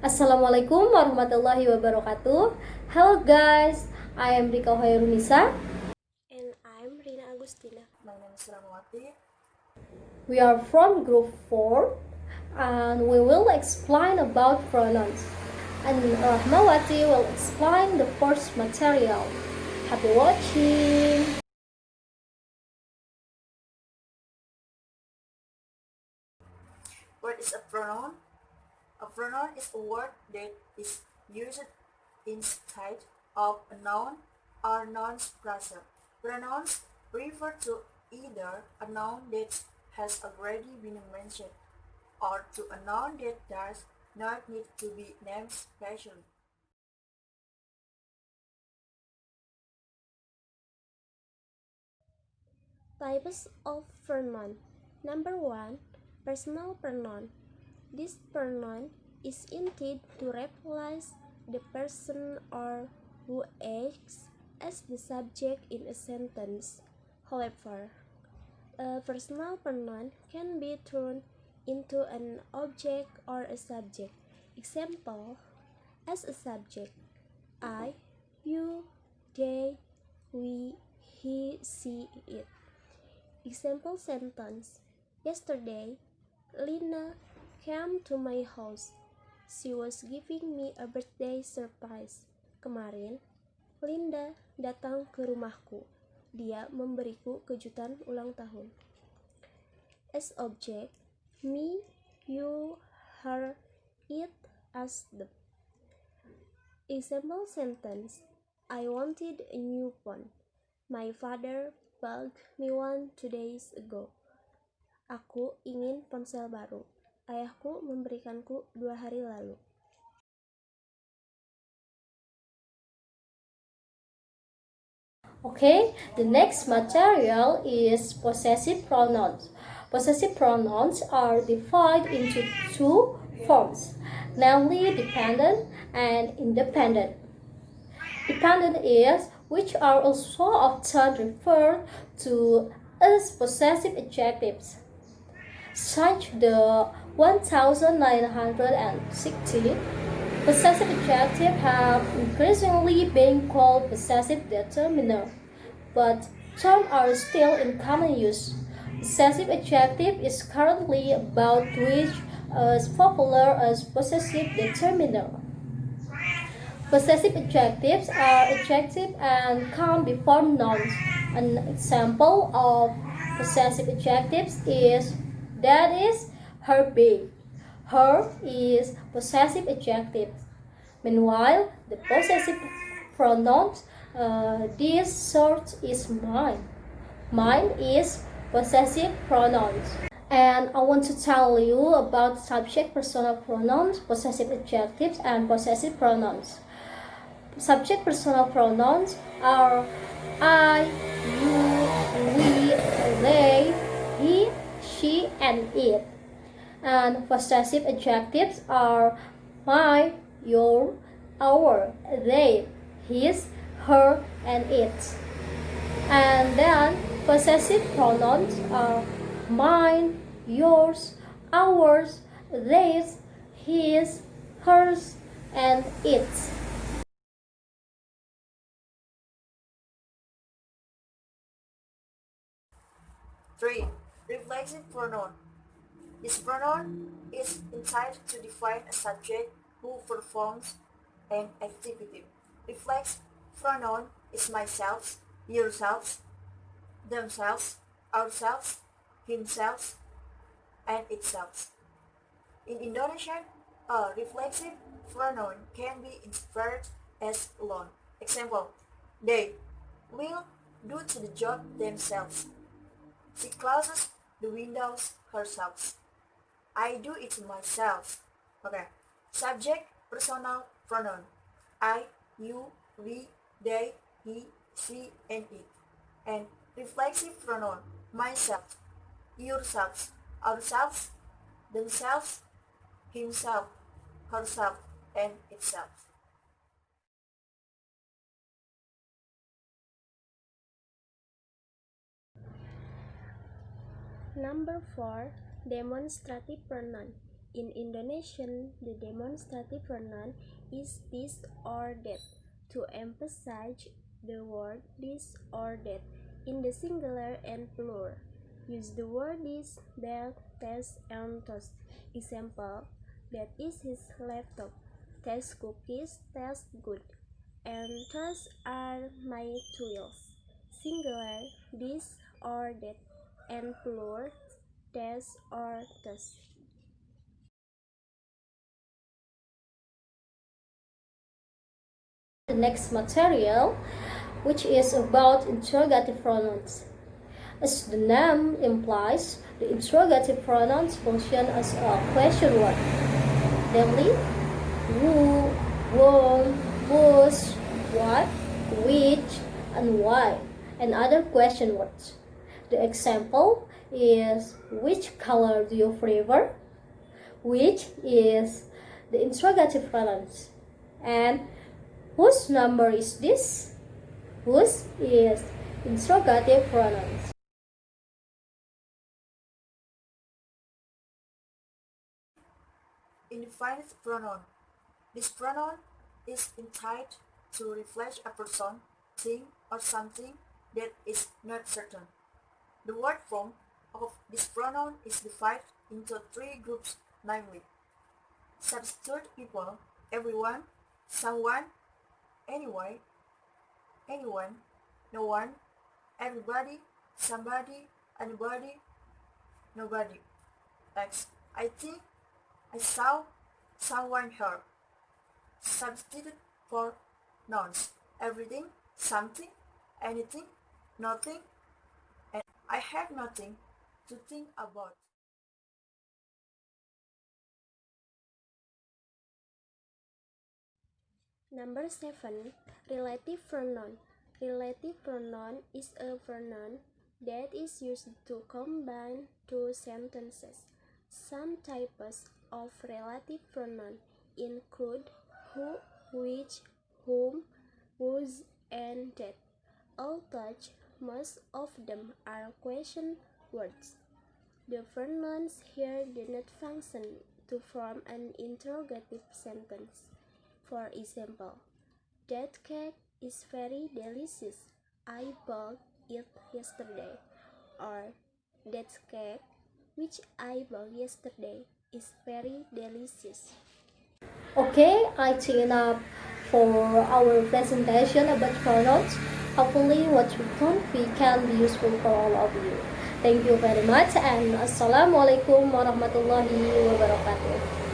Assalamualaikum warahmatullahi wabarakatuh. Hello guys, I am Rika hoirunisa. And I'm Rina Agustina. My name is Rahmawati. We are from group 4 and we will explain about pronouns. And Rahmawati will explain the first material. Happy watching! What is a pronoun? A pronoun is a word that is used instead of a noun or noun's phrase. Pronouns refer to either a noun that has already been mentioned or to a noun that does not need to be named specially. Types of pronoun. Number 1. Personal pronoun. This pronoun is intended to replace the person or who acts as the subject in a sentence. However, a personal pronoun can be turned into an object or a subject. Example, as a subject, I, you, they, we, he, she, it. Example sentence. Yesterday, Lina came to my house. She was giving me a birthday surprise. Kemarin, Linda datang ke rumahku. Dia memberiku kejutan ulang tahun. As object, me, you, her, it, us, them. Example sentence. I wanted a new phone. My father bought me one 2 days ago. Aku ingin ponsel baru. Ayahku memberikanku 2 hari lalu. Okay, the next material is possessive pronouns. Possessive pronouns are divided into two forms, namely dependent and independent. Dependent is which are also often referred to as possessive adjectives, such the 1960 possessive adjectives have increasingly been called possessive determiner, but terms are still in common use. Possessive adjective is currently about which as popular as possessive determiner. Possessive adjectives are adjectives and come before nouns. An example of possessive adjectives is that is her big. Her is possessive adjective. Meanwhile, the possessive pronouns this sort is mine. Mine is possessive pronouns. And I want to tell you about subject personal pronouns, possessive adjectives, and possessive pronouns. Subject personal pronouns are I, you, we, they, he, she, and it. And possessive adjectives are my, your, our, they, his, her, and it. And then possessive pronouns are mine, yours, ours, theirs, his, hers, and its. Three. Reflexive pronoun. This pronoun is intended to define a subject who performs an activity. Reflexive pronoun is myself, yourselves, themselves, ourselves, himself, and itself. In Indonesian, a reflexive pronoun can be interpreted as alone. Example, they will do to the job themselves. She closes the windows herself. I do it myself. Okay. Subject personal pronoun. I, you, we, they, he, she, and it. And reflexive pronoun. Myself, yourselves, ourselves, themselves, himself, herself, and itself. Number 4. Demonstrative pronoun. In Indonesian, the demonstrative pronoun is this or that to emphasize the word this or that in the singular and plural. Use the word this, that, test, and toast. Example, that is his laptop. Test cookies taste good. And those are my tools. Singular, this or that, and plural, test or toast. The next material, which is about interrogative pronouns. As the name implies, the interrogative pronouns function as a question word, namely who, whom, whose, what, which, and why, and other question words. The example is which color do you prefer? Which is the interrogative pronouns. And whose number is this? Whose is interrogative pronouns. Indefinite pronoun. This pronoun is intended to reflect a person, thing, or something that is not certain. The word form of this pronoun is divided into three groups, namely substitute people, everyone, someone, anyone, no one, everybody, somebody, anybody, nobody. X. I think I saw someone here. Substitute for nouns. Everything, something, anything, nothing, and I have nothing to think about. Number 7. Relative pronoun. Relative pronoun is a pronoun that is used to combine two sentences. Some types of relative pronoun include who, which, whom, whose, and that. Although most of them are question words, the pronouns here do not function to form an interrogative sentence. For example, that cake is very delicious. I bought it yesterday. Or that cake which I bought yesterday is very delicious. Okay, I think enough for our presentation about pronouns. Hopefully what we thought we can be useful for all of you. Thank you very much and Assalamualaikum warahmatullahi wabarakatuh.